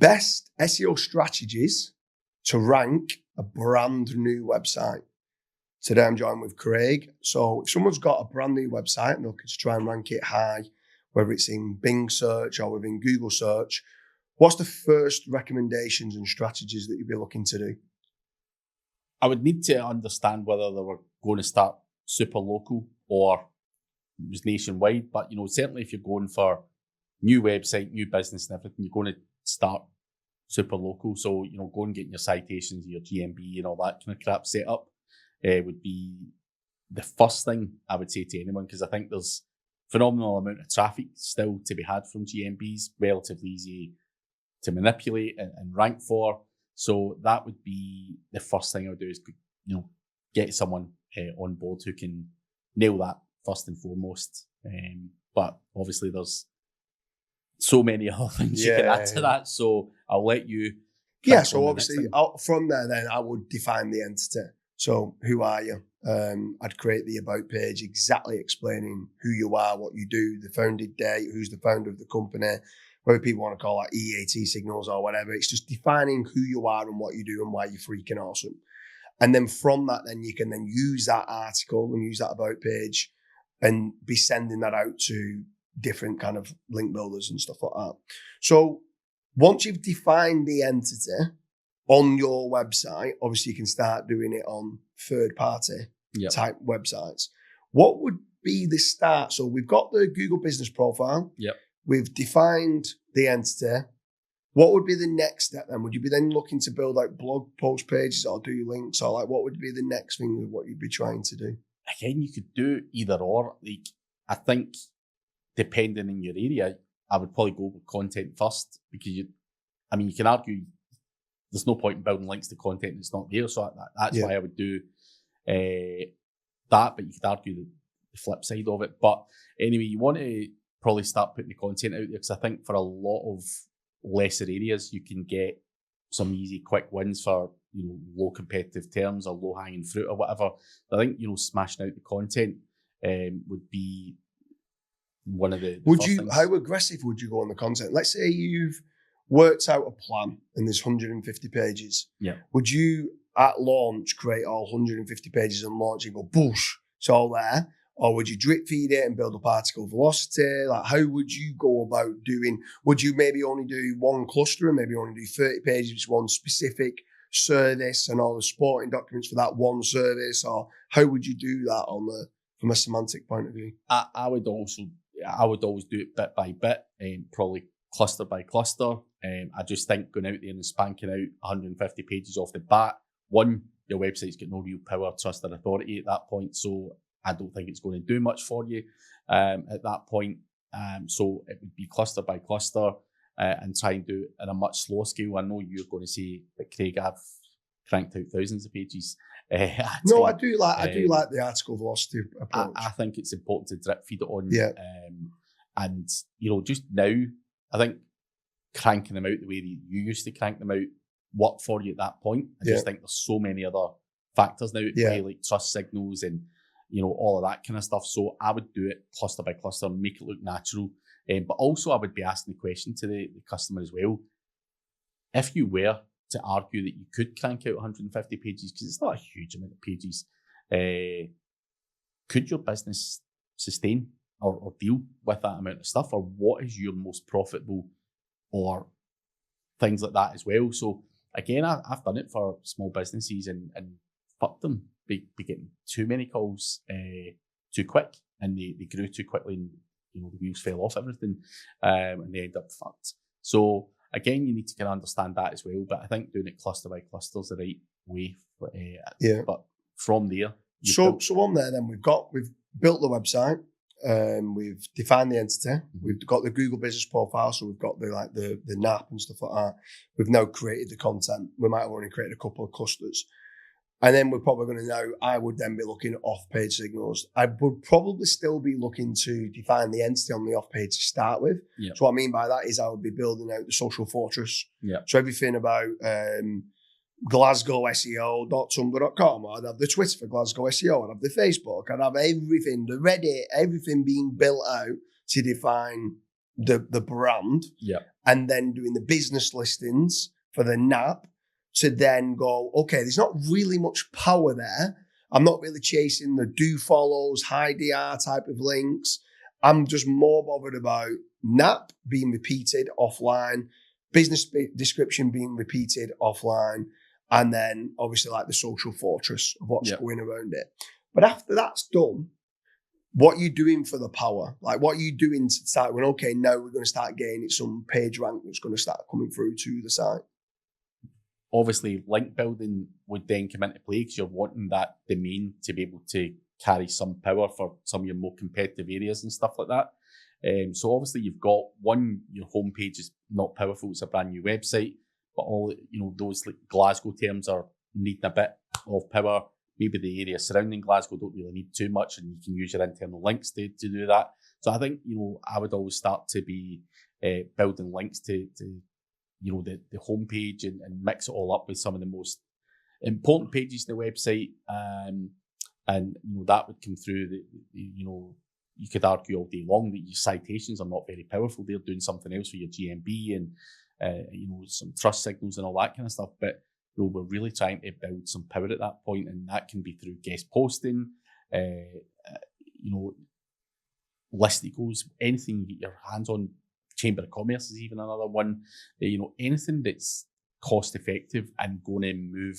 Best SEO strategies to rank a brand new website. Today I'm joined with Craig. So if someone's got a brand new website and they're looking to try and rank it high, whether it's in Bing search or within Google search, what's the first recommendations and strategies that you'd be looking to do? I would need to understand whether they were going to start super local or it was nationwide. But, certainly if you're going for new website, new business and everything, you're going to start super local. So, go and get your citations, your GMB and all that kind of crap set up would be the first thing I would say to anyone, because I think there's phenomenal amount of traffic still to be had from GMBs, relatively easy to manipulate and rank for. So that would be the first thing I would do is, get someone on board who can nail that first and foremost. But obviously there's so many other things you can add to that. So I'll let you. Yeah. So obviously from there, then I would define the entity. So who are you? I'd create the about page exactly explaining who you are, what you do, the founded date, who's the founder of the company, whether people want to call that EAT signals or whatever. It's just defining who you are and what you do and why you're freaking awesome. And then from that, then you can then use that article and use that about page and be sending that out to different kind of link builders and stuff like that. So once you've defined the entity on your website, obviously you can start doing it on third-party type websites. What would be the start? So we've got the Google business profile. Yep. We've defined the entity. What would be the next step then? Would you be then looking to build like blog post pages or do links, or like what would be the next thing with what you'd be trying to do? Again, you could do either or. Like, I think depending on your area, I would probably go with content first, because you can argue there's no point in building links to content that's not there. So that's why I would do that. But you could argue the flip side of it. But anyway, you want to probably start putting the content out there, because I think for a lot of lesser areas, you can get some easy, quick wins for low competitive terms or low hanging fruit or whatever. I think smashing out the content would be one of the would first you things. How aggressive would you go on the content? Let's say you've worked out a plan and there's 150 pages. Yeah. Would you at launch create all 150 pages and launch and go boosh, it's all there? Or would you drip feed it and build up article velocity? Like, how would you go about doing? Would you maybe only do one cluster and maybe only do 30 pages, one specific service and all the supporting documents for that one service? Or how would you do that from a semantic point of view? I would always do it bit by bit, probably cluster by cluster. I just think going out there and spanking out 150 pages off the bat, one, your website's got no real power, trust, or authority at that point. So I don't think it's going to do much for you at that point. So it would be cluster by cluster and try and do it at a much slower scale. I know you're going to say that, Craig, I've cranked out thousands of pages. No, I do like the article velocity approach. I think it's important to drip feed it on. Yeah. And just now, I think cranking them out the way that you used to crank them out worked for you at that point. I just think there's so many other factors now at play, like trust signals and all of that kind of stuff. So I would do it cluster by cluster, make it look natural. But also I would be asking the question to the customer as well. If you were to argue that you could crank out 150 pages, because it's not a huge amount of pages, could your business sustain or deal with that amount of stuff? Or what is your most profitable, or things like that as well? So again, I've done it for small businesses and fucked them. Be getting too many calls too quick, and they grew too quickly, and the wheels fell off everything, and they end up fucked. So again, you need to kind of understand that as well. But I think doing it cluster by cluster is the right way. But from there, so on there, then we've built the website, we've defined the entity, we've got the Google business profile, so we've got the NAP and stuff like that. We've now created the content. We might have only created a couple of clusters. And then we're probably going to now, I would then be looking at off-page signals. I would probably still be looking to define the entity on the off-page to start with. Yeah. So what I mean by that is I would be building out the social fortress. Yeah. So everything about GlasgowSEO.tumblr.com. I'd have the Twitter for Glasgow SEO. I'd have the Facebook. I'd have everything, the Reddit, everything being built out to define the brand, and then doing the business listings for the NAP to then go, okay, there's not really much power there. I'm not really chasing the do follows, high DR type of links. I'm just more bothered about NAP being repeated offline, business description being repeated offline, and then obviously like the social fortress of what's going around it. But after that's done, what are you doing for the power? Like, what are you doing to start going, okay, now we're going to start gaining some page rank that's going to start coming through to the site? Obviously, link building would then come into play because you're wanting that domain to be able to carry some power for some of your more competitive areas and stuff like that. So obviously, you've got your homepage is not powerful; it's a brand new website, but all those like Glasgow terms are needing a bit of power. Maybe the area surrounding Glasgow don't really need too much, and you can use your internal links to do that. So I think I would always start to be building links to the homepage and mix it all up with some of the most important pages in the website. And that would come through. You could argue all day long that your citations are not very powerful. They're doing something else for your GMB and some trust signals and all that kind of stuff. But we're really trying to build some power at that point, and that can be through guest posting, listicles, anything you get your hands on. Chamber of Commerce is even another one. Anything that's cost effective and going to move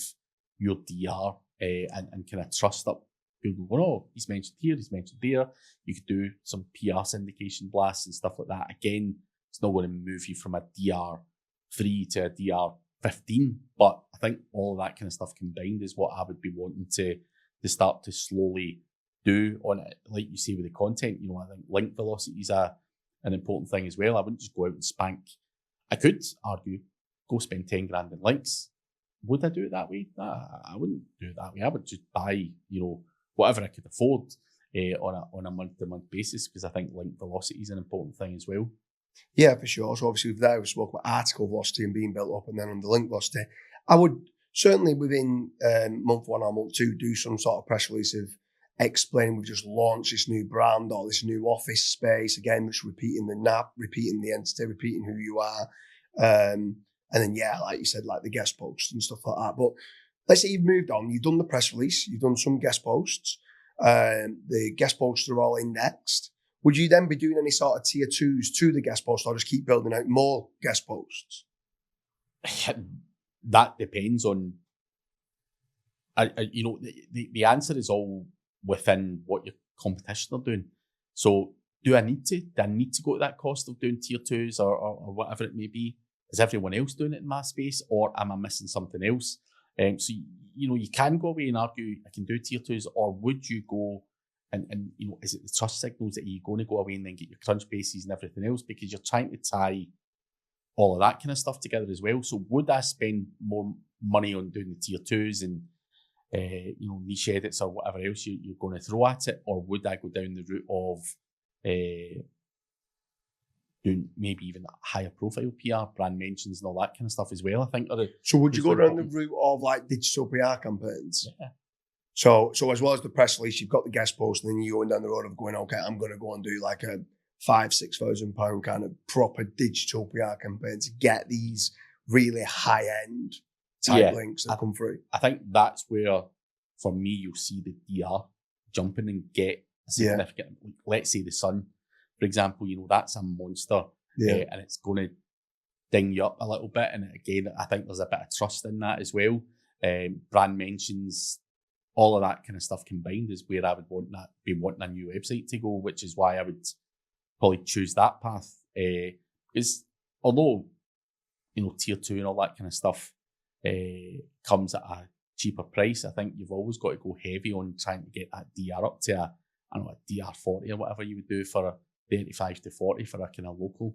your DR and kind of trust up people going, oh, he's mentioned here, he's mentioned there. You could do some PR syndication blasts and stuff like that. Again, it's not going to move you from a DR3 to a DR15, but I think all of that kind of stuff combined is what I would be wanting to start to slowly do on it. Like you say with the content, I think link velocity is an important thing as well. I wouldn't just go out and spank. I could argue, go spend 10 grand in links. Would I do it that way? Nah, I wouldn't do it that way. I would just buy, whatever I could afford on a month-to-month basis, because I think link velocity is an important thing as well. Yeah, for sure. So obviously there we spoke about article velocity and being built up, and then on the link velocity, I would certainly within month 1 or month 2 do some sort of press release of explaining we've just launched this new brand or this new office space, again, just repeating the NAP, repeating the entity, repeating who you are. And then, like you said, like the guest posts and stuff like that. But let's say you've moved on, you've done the press release, you've done some guest posts, the guest posts are all indexed. Would you then be doing any sort of tier 2s to the guest posts, or just keep building out more guest posts? That depends on, the answer is all within what your competition are doing. So do I need to? Do I need to go to that cost of doing tier 2s or whatever it may be? Is everyone else doing it in my space, or am I missing something else? So you can go away and argue I can do tier 2s, or would you go and is it the trust signals that you're going to go away and then get your crunch bases and everything else, because you're trying to tie all of that kind of stuff together as well. So would I spend more money on doing the tier 2s and niche edits or whatever else you're going to throw at it, or would I go down the route of doing maybe even higher profile PR, brand mentions and all that kind of stuff as well? I think. So would you go down the route of like digital PR campaigns? Yeah. So as well as the press release, you've got the guest post, and then you're going down the road of going, okay, I'm going to go and do like a £5,000-6,000 kind of proper digital PR campaign to get these really high end type links that come through. I think that's where, for me, you'll see the DR jumping and get a significant. Let's say the Sun, for example, that's a monster, and it's going to ding you up a little bit. And again, I think there's a bit of trust in that as well. Brand mentions, all of that kind of stuff combined is where I would be wanting a new website to go, which is why I would probably choose that path. Because although tier 2 and all that kind of stuff comes at a cheaper price, I think you've always got to go heavy on trying to get that DR up to a DR40 or whatever you would do for a 35 to 40 for a kind of local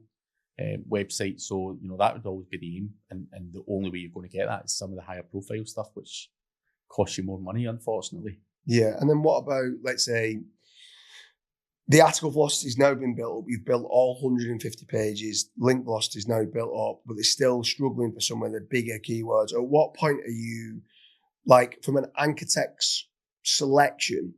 website. So that would always be the aim, and the only way you're going to get that is some of the higher profile stuff, which costs you more money, unfortunately. Yeah, and then what about, let's say, the article velocity has now been built up. You've built all 150 pages. Link velocity is now built up, but they're still struggling for some of the bigger keywords. At what point are you, like, from an anchor text selection,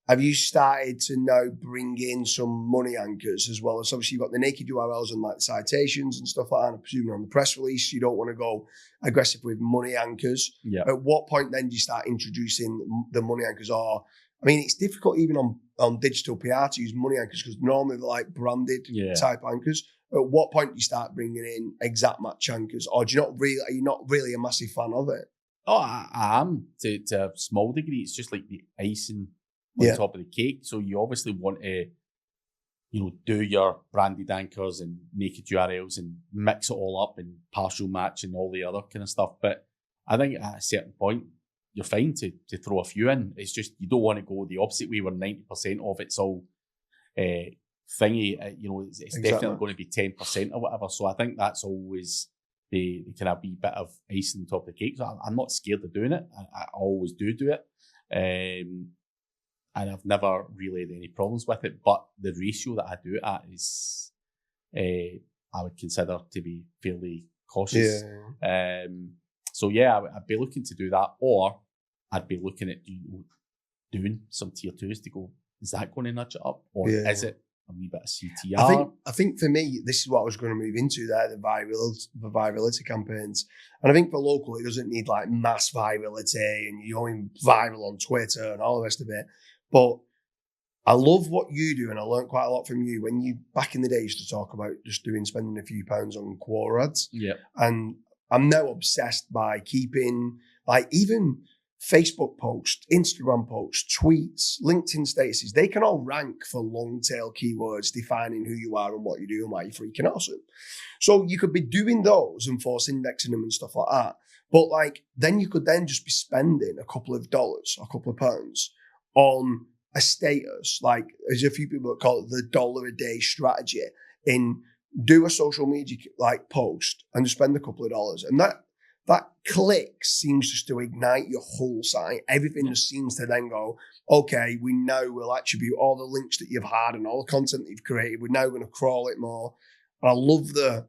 have you started to now bring in some money anchors as well? As obviously you've got the naked URLs and like citations and stuff like that. I'm presuming on the press release, you don't want to go aggressive with money anchors. Yeah. At what point then do you start introducing the money anchors? Or, I mean, it's difficult even on digital PR to use money anchors because normally they're like branded type anchors. At what point do you start bringing in exact match anchors? Or are you not really a massive fan of it? Oh, I am to a small degree. It's just like the icing on top of the cake. So you obviously want to, do your branded anchors and naked URLs and mix it all up and partial match and all the other kind of stuff. But I think at a certain point, you're fine to throw a few in. It's just you don't want to go the opposite way where 90% of it's all thingy. It's definitely going to be 10% or whatever. So I think that's always the kind of wee bit of icing on top of the cake. So I'm not scared of doing it. I always do it. And I've never really had any problems with it. But the ratio that I do it at is, I would consider to be fairly cautious. So I'd be looking to do that, or I'd be looking at doing some tier 2s to go, is that going to nudge it up, or is it a wee bit of CTR? I think for me, this is what I was going to move into there, the virality campaigns. And I think for local, it doesn't need like mass virality and you're going viral on Twitter and all the rest of it. But I love what you do, and I learned quite a lot from you when you, back in the day, used to talk about just spending a few pounds on Quora ads. Yeah. And I'm now obsessed by keeping, like, even Facebook posts, Instagram posts, tweets, LinkedIn statuses, they can all rank for long tail keywords defining who you are and what you do and why you're freaking awesome. So you could be doing those and force indexing them and stuff like that. But like, then you could then just be spending a couple of dollars, a couple of pounds on a status. Like, there's a few people that call it the $1 a day strategy, in do a social media like post and just spend a couple of dollars. And that click seems just to ignite your whole site. Everything just seems to then go, okay, we know we'll attribute all the links that you've had and all the content that you've created. We're now going to crawl it more. And I love the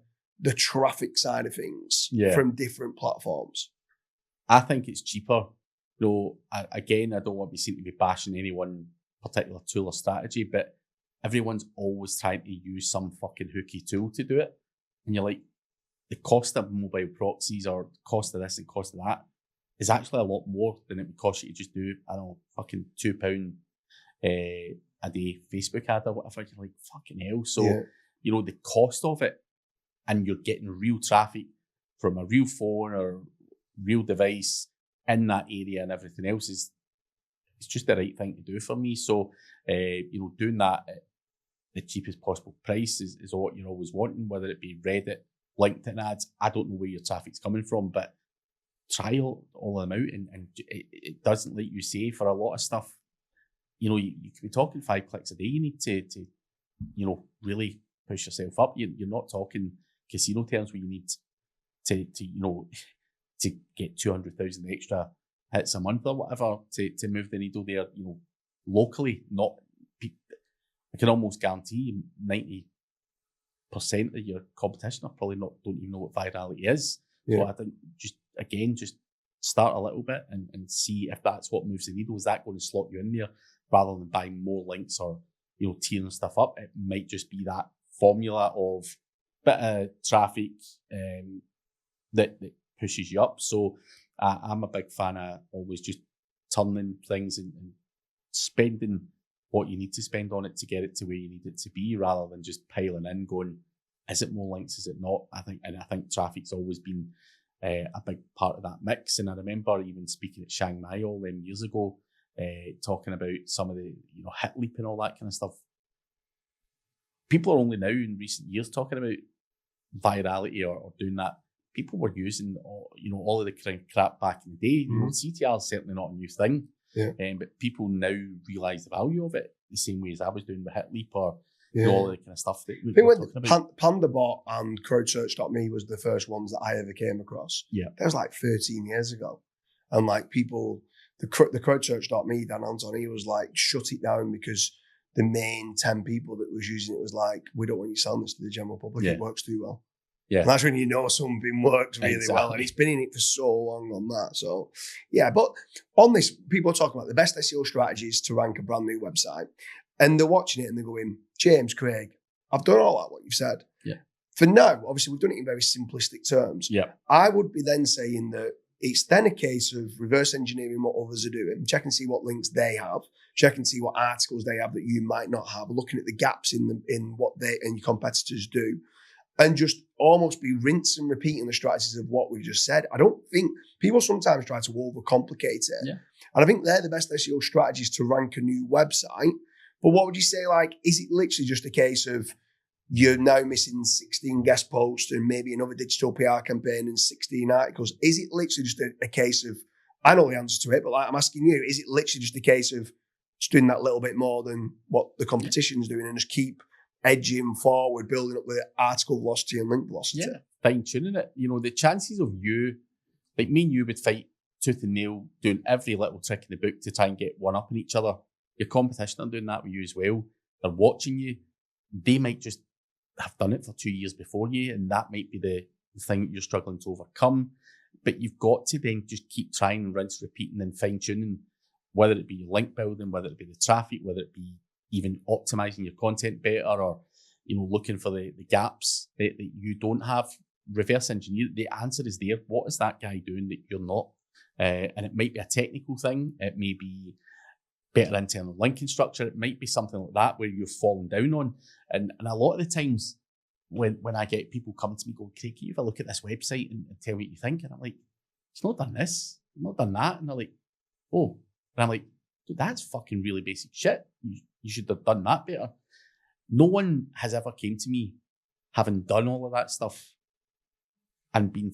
traffic side of things from different platforms. I think it's cheaper. Again, I don't want to be seen to be bashing any one particular tool or strategy, but everyone's always trying to use some fucking hooky tool to do it. And you're like, the cost of mobile proxies or the cost of this and cost of that is actually a lot more than it would cost you to just do, I don't know, fucking £2 a day Facebook ad or whatever. You're like, fucking hell. So, the cost of it, and you're getting real traffic from a real phone or real device in that area and everything else it's just the right thing to do for me. So, doing that at the cheapest possible price is what you're always wanting, whether it be Reddit, LinkedIn ads. I don't know where your traffic's coming from, but try all of them out. And it doesn't, like you say, for a lot of stuff, you could be talking 5 clicks a day. You need to really push yourself up. You're not talking casino terms where you need to get 200,000 extra hits a month or whatever to move the needle there. Locally, not. I can almost guarantee 90% of your competition are probably don't even know what virality is. So I think just start a little bit and see if that's what moves the needle. Is that going to slot you in there rather than buying more links or tearing stuff up? It might just be that formula of bit of traffic that pushes you up. So I'm a big fan of always just turning things and spending what you need to spend on it to get it to where you need it to be, rather than just piling in going, is it more links, is it not? I think traffic's always been a big part of that mix. And I remember even speaking at Chiang Mai all them years ago, talking about some of the hit leap and all that kind of stuff. People are only now in recent years talking about virality or doing that. People were using all of the kind of crap back in the day. CTR is certainly not a new thing, but people now realise the value of it the same way as I was doing with Hit Leap or all of the kind of stuff that we were talking about. PandaBot and CrowdSearch.me was the first ones that I ever came across. Yeah, that was like 13 years ago, and like people, the CrowdSearch.me, Dan Anton, he was like, shut it down because the main 10 people that was using it was like, we don't want you selling this to the general public. It works too well. Yeah. And that's when you know something works really well. And Exactly. it's been in it for so long on that. So, yeah. But on this, people are talking about the best SEO strategies to rank a brand new website. And they're watching it and they're going, James, Craig, I've done all that, what you've said. Yeah. For now, obviously, we've done it in very simplistic terms. Yeah. I would be then saying that it's then a case of reverse engineering what others are doing, check and see what links they have, check and see what articles they have that you might not have, looking at the gaps in what they and your competitors do, and just almost be rinse and repeating the strategies of what we just said. I don't think people sometimes try to overcomplicate it. Yeah. And I think they're the best SEO strategies to rank a new website. But what would you say, like, is it literally just a case of you're now missing 16 guest posts and maybe another digital PR campaign and 16 articles? Is it literally just a case of, I know the answer to it, but like, I'm asking you, is it literally just a case of just doing that little bit more than what the competition's doing and just keep edging forward, building up the article velocity and link velocity? Yeah, fine tuning it. You know, the chances of you, like me and you would fight tooth and nail, doing every little trick in the book to try and get one up on each other. Your competition are doing that with you as well. They're watching you. They might just have done it for 2 years before you, and that might be the thing that you're struggling to overcome. But you've got to then just keep trying and rinse, repeating and fine tuning, whether it be your link building, whether it be the traffic, whether it be even optimizing your content better, or, you know, looking for the gaps that you don't have. Reverse engineer. The answer is there. What is that guy doing that you're not? And it might be a technical thing. It may be better internal linking structure. It might be something like that where you've fallen down on. And a lot of the times when I get people come to me going, Craig, can you have a look at this website and tell me what you think? And I'm like, it's not done this, it's not done that. And they're like, oh. And I'm like, dude, that's fucking really basic shit. You should have done that better. No one has ever came to me having done all of that stuff and been,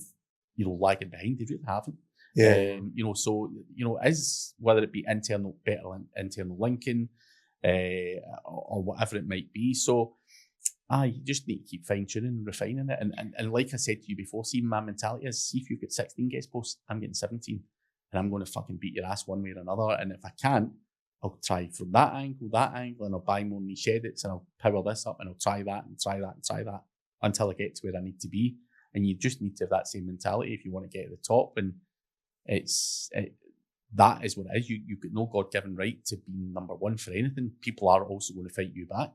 you know, lagging behind. They really haven't. Yeah. You know, so, you know, is whether it be better internal linking, or whatever it might be. So, you just need to keep fine tuning and refining it. And like I said to you before, see, my mentality is, see if you've got 16 guest posts, I'm getting 17, and I'm going to fucking beat your ass one way or another. And if I can't, I'll try from that angle, and I'll buy more niche edits, and I'll power this up, and I'll try that and try that and try that until I get to where I need to be. And you just need to have that same mentality if you want to get to the top. And that is what it is. You've got no God-given right to be number one for anything. People are also going to fight you back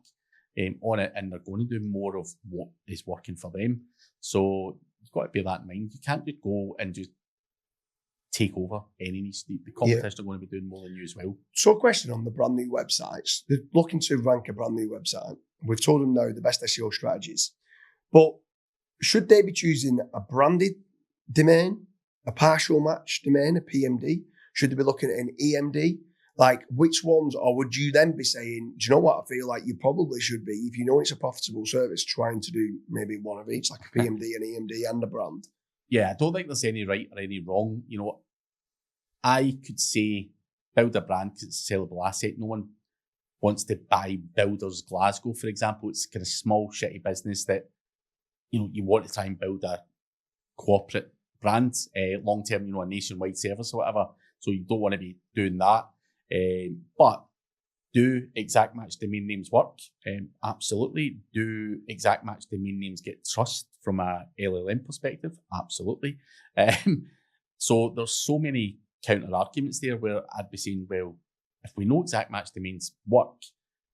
on it, and they're going to do more of what is working for them. So you've got to bear that in mind. You can't just go and just take over any niche. The competition are going to be doing more than you as well. So a question on the brand new websites. They're looking to rank a brand new website. We've told them now the best SEO strategies. But should they be choosing a branded domain, a partial match domain, a PMD? Should they be looking at an EMD? Like, which ones? Or would you then be saying, do you know what? I feel like you probably should be, if you know it's a profitable service, trying to do maybe one of each, like a PMD, an EMD, and a brand. Yeah, I don't think there's any right or any wrong. You know, I could say build a brand because it's a sellable asset. No one wants to buy Builders Glasgow, for example. It's kind of small, shitty business that, you know, you want to try and build a corporate brand, long-term, you know, a nationwide service or whatever. So you don't want to be doing that. But do exact match domain names work? Absolutely. Do exact match domain names get trust from a LLM perspective? Absolutely. So there's so many counter arguments there where I'd be saying, well, if we know exact match domains work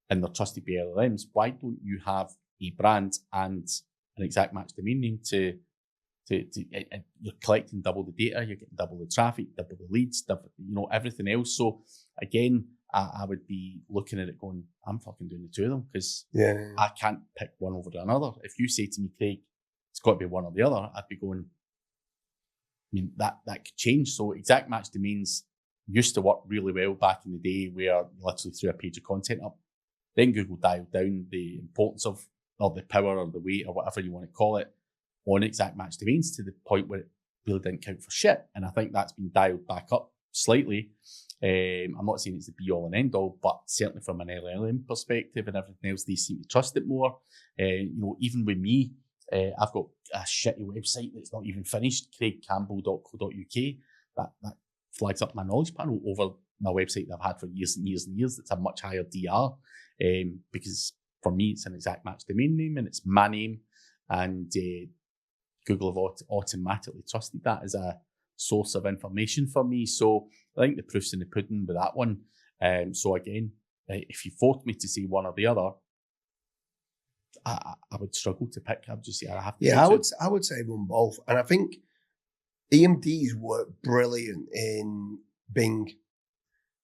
and they're trusted by LLMs, why don't you have a brand and an exact match domain name to you're collecting double the data, you're getting double the traffic, double the leads, double, you know, everything else. So again, I would be looking at it going, I'm fucking doing the two of them because I can't pick one over another. If you say to me, Craig, it's got to be one or the other, I'd be going, I mean, that could change. So exact match domains used to work really well back in the day where you literally threw a page of content up. Then Google dialed down the importance of, or the power or the weight or whatever you want to call it, on exact match domains to the point where it really didn't count for shit. And I think that's been dialed back up slightly. I'm not saying it's the be all and end all, but certainly from an LLM perspective and everything else, they seem to trust it more. You know, even with me, I've got a shitty website that's not even finished, craigcampbell.co.uk. That flags up my knowledge panel over my website that I've had for years and years and years. That's a much higher DR because for me, it's an exact match domain name and it's my name. And Google have automatically trusted that as a source of information for me. So I think the proof's in the pudding with that one. So again, if you forced me to say one or the other, I would struggle to pick. I would just say I have to. Yeah, I would say run both, and I think EMDs work brilliant in Bing.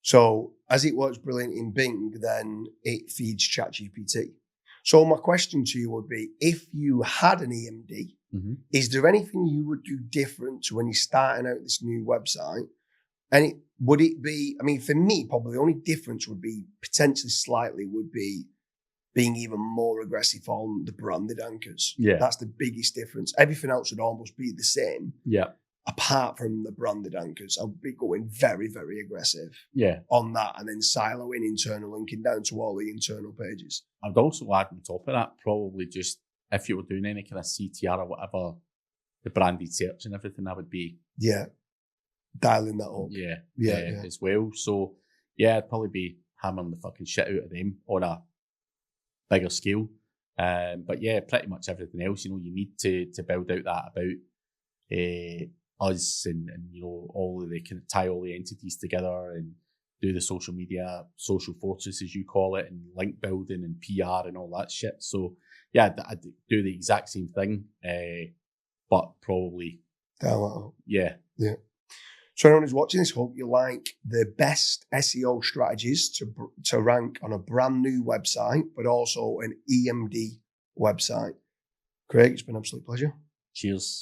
So as it works brilliant in Bing, then it feeds ChatGPT. So my question to you would be, if you had an EMD, is there anything you would do different to when you're starting out this new website? And would it be, I mean, for me, probably the only difference would be potentially slightly would be being even more aggressive on the branded anchors. Yeah. That's the biggest difference. Everything else would almost be the same. Yeah. Apart from the branded anchors, I'll be going very, very aggressive on that, and then siloing internal linking down to all the internal pages. I'd also add on top of that, probably just if you were doing any kind of CTR or whatever, the branded search and everything, that would be dialing that up. Yeah, as well. So yeah, I'd probably be hammering the fucking shit out of them on a bigger scale. But yeah, pretty much everything else, you need to build out that about us and all of the kind of tie all the entities together and do the social media, social fortress as you call it, and link building and PR and all that shit. So yeah, I'd do the exact same thing, but probably yeah. So anyone who's watching this, hope you like the best SEO strategies to rank on a brand new website, but also an EMD website. Craig, it's been an absolute pleasure. Cheers.